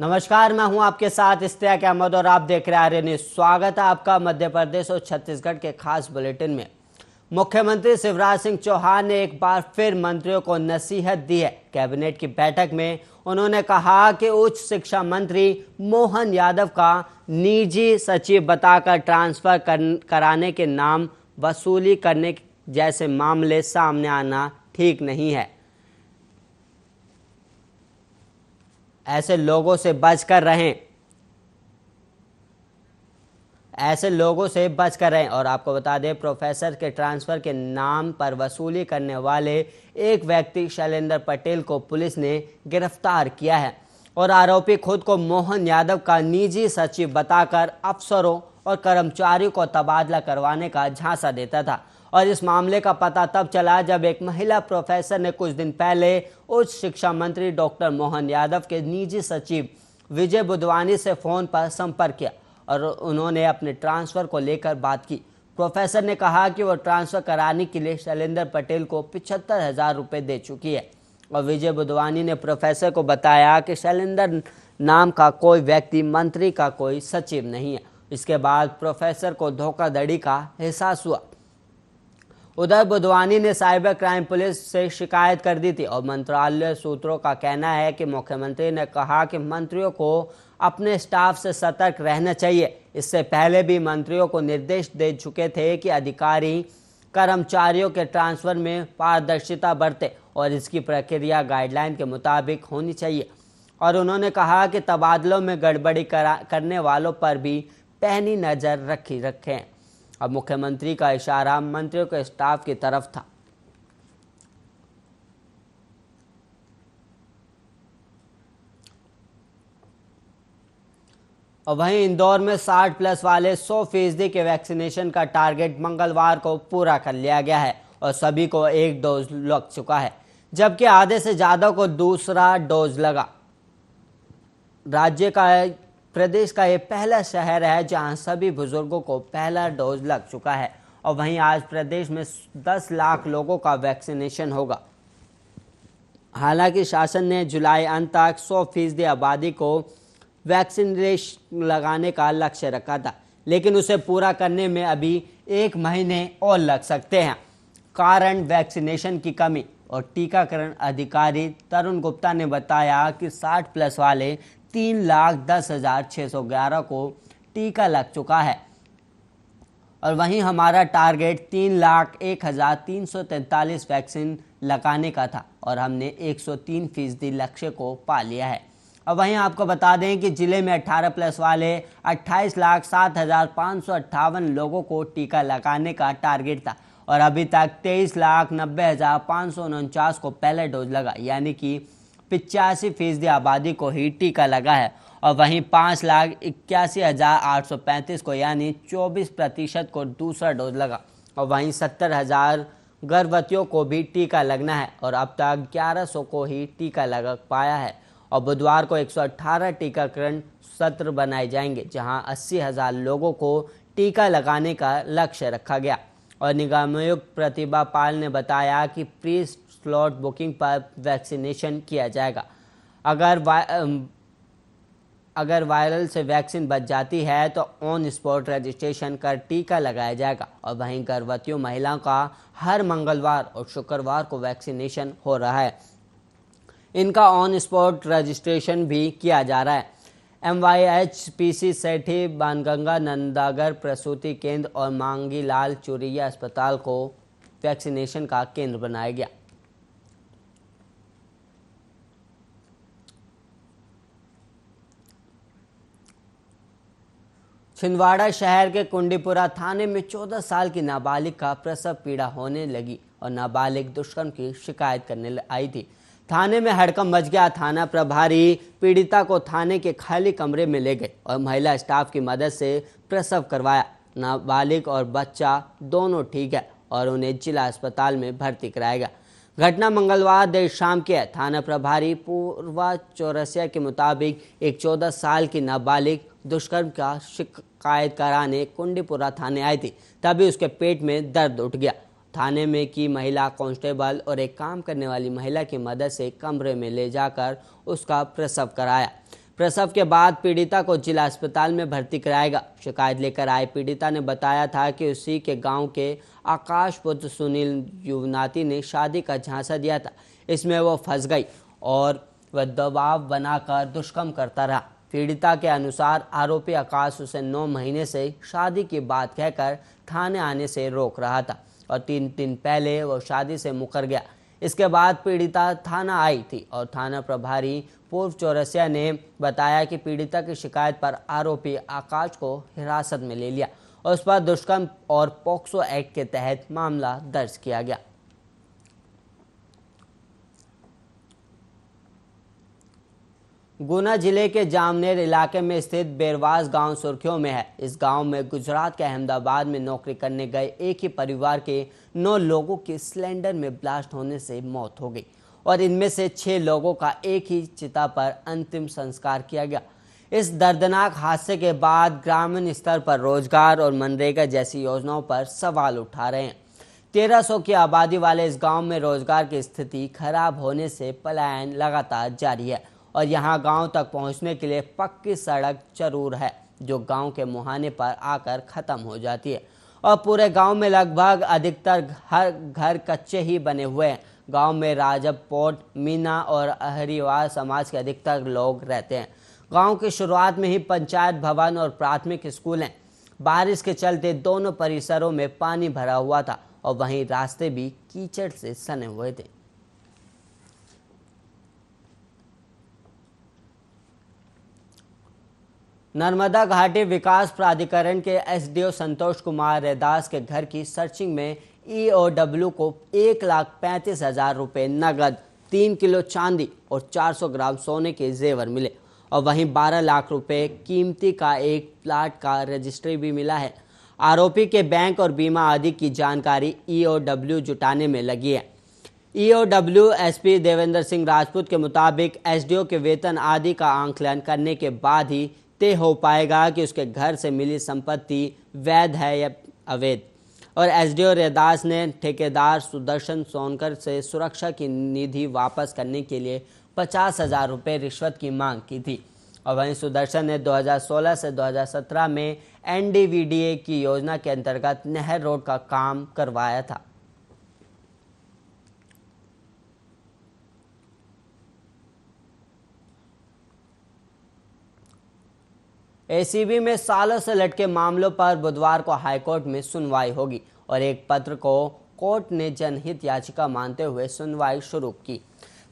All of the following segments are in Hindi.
नमस्कार, मैं हूं आपके साथ इश्तियाक अहमद और आप देख रहे हैं आर्य न्यूज। स्वागत है आपका मध्य प्रदेश और छत्तीसगढ़ के खास बुलेटिन में। मुख्यमंत्री शिवराज सिंह चौहान ने एक बार फिर मंत्रियों को नसीहत दी है। कैबिनेट की बैठक में उन्होंने कहा कि उच्च शिक्षा मंत्री मोहन यादव का निजी सचिव बताकर ट्रांसफर कराने के नाम वसूली करने जैसे मामले सामने आना ठीक नहीं है। ऐसे लोगों से बचकर रहें। और आपको बता दें, प्रोफेसर के ट्रांसफर के नाम पर वसूली करने वाले एक व्यक्ति शैलेंद्र पटेल को पुलिस ने गिरफ्तार किया है और आरोपी खुद को मोहन यादव का निजी सचिव बताकर अफसरों और कर्मचारियों को तबादला करवाने का झांसा देता था। और इस मामले का पता तब चला जब एक महिला प्रोफेसर ने कुछ दिन पहले उच्च शिक्षा मंत्री डॉक्टर मोहन यादव के निजी सचिव विजय बुधवानी से फोन पर संपर्क किया और उन्होंने अपने ट्रांसफर को लेकर बात की। प्रोफेसर ने कहा कि वो ट्रांसफर कराने के लिए शैलेंद्र पटेल को 75,000 रुपये दे चुकी है और विजय बुधवानी ने प्रोफेसर को बताया कि शैलेंद्र नाम का कोई व्यक्ति मंत्री का कोई सचिव नहीं है। इसके बाद प्रोफेसर को धोखाधड़ी का एहसास हुआ। उधर बुधवानी ने साइबर क्राइम पुलिस से शिकायत कर दी थी और मंत्रालय सूत्रों का कहना है कि मुख्यमंत्री ने कहा कि मंत्रियों को अपने स्टाफ से सतर्क रहना चाहिए। इससे पहले भी मंत्रियों को निर्देश दे चुके थे कि अधिकारी कर्मचारियों के ट्रांसफर में पारदर्शिता बरते और इसकी प्रक्रिया गाइडलाइन के मुताबिक होनी चाहिए। और उन्होंने कहा कि तबादलों में गड़बड़ी करने वालों पर भी पैनी नज़र रखें। अब मुख्यमंत्री का इशारा मंत्रियों के स्टाफ की तरफ था। और वहीं इंदौर में 60+ वाले 100% के वैक्सीनेशन का टारगेट मंगलवार को पूरा कर लिया गया है और सभी को एक डोज लग चुका है, जबकि आधे से ज़्यादा को दूसरा डोज लगा। प्रदेश का ये पहला शहर है जहां सभी बुजुर्गों को पहला डोज लग चुका है। और वहीं आज प्रदेश में 10 लाख लोगों का वैक्सीनेशन होगा। हालांकि शासन ने जुलाई अंत तक 100% आबादी को वैक्सीनेशन लगाने का लक्ष्य रखा था, लेकिन उसे पूरा करने में अभी 1 महीने और लग सकते हैं। कारण वैक्सीनेशन की कमी। और टीकाकरण अधिकारी तरुण गुप्ता ने बताया कि 60+ वाले 3,10,611 को टीका लग चुका है और वहीं हमारा टारगेट 3,01,343 वैक्सीन लगाने का था और हमने 103% लक्ष्य को पा लिया है। और वहीं आपको बता दें कि जिले में 18+ वाले 28,07,558 लोगों को टीका लगाने का टारगेट था और अभी तक 23,90,549 को पहला डोज लगा, यानी कि 85% आबादी को ही टीका लगा है। और वहीं 5,81,835 को यानी 24% को दूसरा डोज लगा। और वहीं 70,000 गर्भवतियों को भी टीका लगना है और अब तक 1100 को ही टीका लग पाया है। और बुधवार को 118 टीकाकरण सत्र बनाए जाएंगे, जहां 80,000 लोगों को टीका लगाने का लक्ष्य रखा गया। और निगमायुक्त प्रतिभा पाल ने बताया कि प्री स्लॉट बुकिंग पर वैक्सीनेशन किया जाएगा। अगर वायरल से वैक्सीन बच जाती है तो ऑन स्पॉट रजिस्ट्रेशन कर टीका लगाया जाएगा। और वहीं गर्भवती महिलाओं का हर मंगलवार और शुक्रवार को वैक्सीनेशन हो रहा है। इनका ऑन स्पॉट रजिस्ट्रेशन भी किया जा रहा है। MYHPC सेठी, बाणगंगा, नंदागर प्रसूति केंद्र और मांगीलाल चुरिया अस्पताल को वैक्सीनेशन का केंद्र बनाया गया। छिंदवाड़ा शहर के कुंडीपुरा थाने में 14 साल की नाबालिग का प्रसव पीड़ा होने लगी और नाबालिग दुष्कर्म की शिकायत करने आई थी। थाने में हड़कंप मच गया। थाना प्रभारी पीड़िता को थाने के खाली कमरे में ले गए और महिला स्टाफ की मदद से प्रसव करवाया। नाबालिग और बच्चा दोनों ठीक है और उन्हें जिला अस्पताल में भर्ती कराया गया। घटना मंगलवार देर शाम की है। थाना प्रभारी पूर्वा चौरसिया के मुताबिक एक 14 साल की नाबालिग दुष्कर्म का शिकायत कराने कुंडीपुरा थाने आई थी, तभी उसके पेट में दर्द उठ गया। थाने में की महिला कांस्टेबल और एक काम करने वाली महिला की मदद से कमरे में ले जाकर उसका प्रसव कराया। प्रसव के बाद पीड़िता को जिला अस्पताल में भर्ती कराएगा। शिकायत लेकर आए पीड़िता ने बताया था कि उसी के गांव के आकाश पुत्र सुनील युवनाती ने शादी का झांसा दिया था। इसमें वो फंस गई और वह दबाव बनाकर दुष्कर्म करता रहा। पीड़िता के अनुसार आरोपी आकाश उसे 9 महीने से शादी की बात कहकर थाने आने से रोक रहा था और 3 दिन पहले वो शादी से मुकर गया। इसके बाद पीड़िता थाना आई थी और थाना प्रभारी पूर्व चौरसिया ने बताया कि पीड़िता की शिकायत पर आरोपी आकाश को हिरासत में ले लिया और उस पर दुष्कर्म और पोक्सो एक्ट के तहत मामला दर्ज किया गया। गुना जिले के जामनेर इलाके में स्थित बेरवास गांव सुर्खियों में है। इस गांव में गुजरात के अहमदाबाद में नौकरी करने गए एक ही परिवार के 9 लोगों की सिलेंडर में ब्लास्ट होने से मौत हो गई और इनमें से 6 लोगों का एक ही चिता पर अंतिम संस्कार किया गया। इस दर्दनाक हादसे के बाद ग्रामीण स्तर पर रोजगार और मनरेगा जैसी योजनाओं पर सवाल उठा रहे हैं। 1300 की आबादी वाले इस गांव में रोजगार की स्थिति खराब होने से पलायन लगातार जारी है और यहां गांव तक पहुंचने के लिए पक्की सड़क जरूर है जो गांव के मुहाने पर आकर खत्म हो जाती है और पूरे गांव में लगभग अधिकतर हर घर कच्चे ही बने हुए हैं। गांव में राजब, पोट, मीना और हरिवार समाज के अधिकतर लोग रहते हैं। गांव की शुरुआत में ही पंचायत भवन और प्राथमिक स्कूल हैं। बारिश के चलते दोनों परिसरों में पानी भरा हुआ था और वहीं रास्ते भी कीचड़ से सने हुए थे। नर्मदा घाटी विकास प्राधिकरण के एसडीओ संतोष कुमार रैदास के घर की सर्चिंग में ईओडब्ल्यू को 1,35,000 रुपये नगद, 3 किलो चांदी और 400 ग्राम सोने के जेवर मिले और वहीं 12 लाख रुपए कीमती का एक प्लाट का रजिस्ट्री भी मिला है। आरोपी के बैंक और बीमा आदि की जानकारी ईओडब्ल्यू जुटाने में लगी है। ईओडब्ल्यू एसपी देवेंद्र सिंह राजपूत के मुताबिक एसडीओ के वेतन आदि का आंकलन करने के बाद ही तय हो पाएगा कि उसके घर से मिली संपत्ति वैध है या अवैध। और एसडीओ रैदास ने ठेकेदार सुदर्शन सोनकर से सुरक्षा की निधि वापस करने के लिए 50,000 रुपये रिश्वत की मांग की थी और वहीं सुदर्शन ने 2016 से 2017 में एनडीवीडीए की योजना के अंतर्गत नहर रोड का काम करवाया था। एसीबी में सालों से लटके मामलों पर बुधवार को हाईकोर्ट में सुनवाई होगी और एक पत्र को कोर्ट ने जनहित याचिका मानते हुए सुनवाई शुरू की।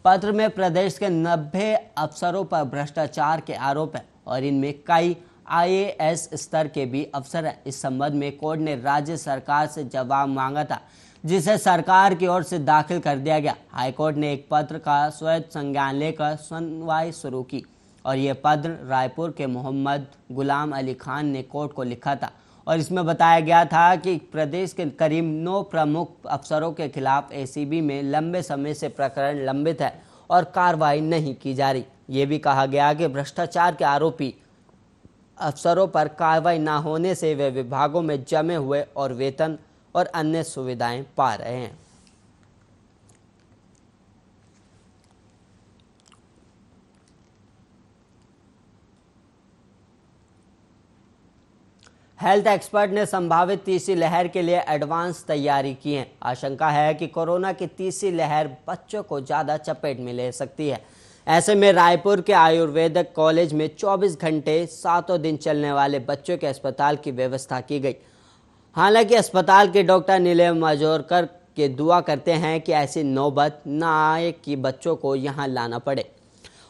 पत्र में प्रदेश के 90 अफसरों पर भ्रष्टाचार के आरोप है और इनमें कई आईएएस स्तर के भी अफसर हैं। इस संबंध में कोर्ट ने राज्य सरकार से जवाब मांगा था जिसे सरकार की ओर से दाखिल कर दिया गया। हाईकोर्ट ने एक पत्र का स्वयं संज्ञान लेकर सुनवाई शुरू की और ये पत्र रायपुर के मोहम्मद गुलाम अली खान ने कोर्ट को लिखा था और इसमें बताया गया था कि प्रदेश के करीब 9 प्रमुख अफसरों के खिलाफ एसीबी में लंबे समय से प्रकरण लंबित है और कार्रवाई नहीं की जा रही। ये भी कहा गया कि भ्रष्टाचार के आरोपी अफसरों पर कार्रवाई न होने से वे विभागों में जमे हुए और वेतन और अन्य सुविधाएं पा रहे हैं। हेल्थ एक्सपर्ट ने संभावित तीसरी लहर के लिए एडवांस तैयारी की है। आशंका है कि कोरोना की तीसरी लहर बच्चों को ज़्यादा चपेट में ले सकती है। ऐसे में रायपुर के आयुर्वेदिक कॉलेज में 24 घंटे 7 दिन चलने वाले बच्चों के अस्पताल की व्यवस्था की गई। हालांकि अस्पताल के डॉक्टर नीलय माजोरकर के दुआ करते हैं कि ऐसी नौबत न आए कि बच्चों को यहाँ लाना पड़े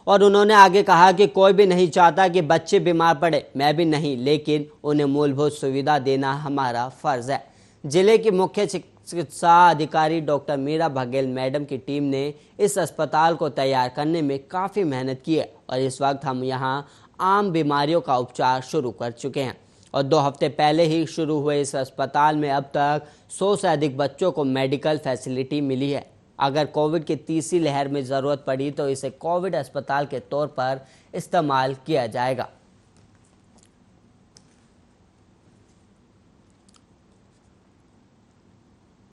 और उन्होंने आगे कहा कि कोई भी नहीं चाहता कि बच्चे बीमार पड़े, मैं भी नहीं, लेकिन उन्हें मूलभूत सुविधा देना हमारा फर्ज है। जिले की मुख्य चिकित्सा अधिकारी डॉक्टर मीरा बघेल मैडम की टीम ने इस अस्पताल को तैयार करने में काफ़ी मेहनत की है और इस वक्त हम यहाँ आम बीमारियों का उपचार शुरू कर चुके हैं और 2 हफ्ते पहले ही शुरू हुए इस अस्पताल में अब तक 100 से अधिक बच्चों को मेडिकल फैसिलिटी मिली है। अगर कोविड की तीसरी लहर में ज़रूरत पड़ी तो इसे कोविड अस्पताल के तौर पर इस्तेमाल किया जाएगा।